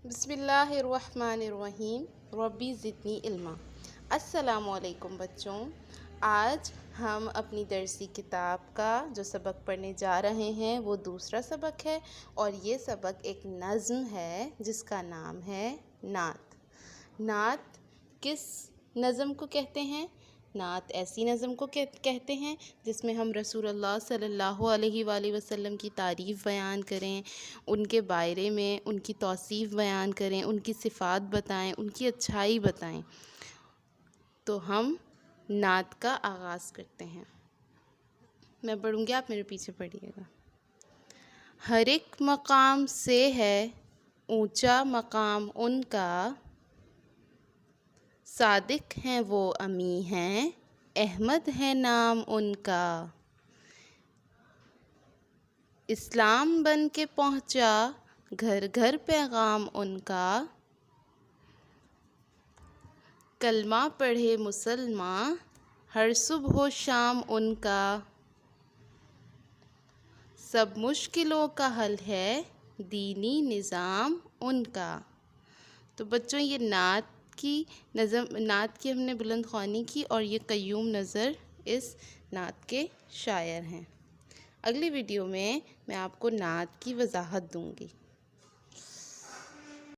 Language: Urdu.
بسم اللہ الرحمن الرحیم ربی زدنی علما۔ السلام علیکم بچوں، آج ہم اپنی درسی کتاب کا جو سبق پڑھنے جا رہے ہیں وہ دوسرا سبق ہے، اور یہ سبق ایک نظم ہے جس کا نام ہے نعت۔ نعت کس نظم کو کہتے ہیں؟ نعت ایسی نظم کو کہتے ہیں جس میں ہم رسول اللہ صلی اللہ علیہ وآلہ وسلم کی تعریف بیان کریں، ان کے بارے میں ان کی توصیف بیان کریں، ان کی صفات بتائیں، ان کی اچھائی بتائیں۔ تو ہم نعت کا آغاز کرتے ہیں۔ میں پڑھوں گی، آپ میرے پیچھے پڑھیے گا۔ ہر ایک مقام سے ہے اونچا مقام ان کا، صادق ہیں وہ امی ہیں احمد ہے نام ان کا۔ اسلام بن کے پہنچا گھر گھر پیغام ان کا، کلمہ پڑھے مسلماں ہر صبح و شام ان کا۔ سب مشکلوں کا حل ہے دینی نظام ان کا۔ تو بچوں، یہ نعت کی ہم نے بلند خوانی کی، اور یہ قیوم نظر اس نعت کے شاعر ہیں۔ اگلی ویڈیو میں آپ کو نعت کی وضاحت دوں گی۔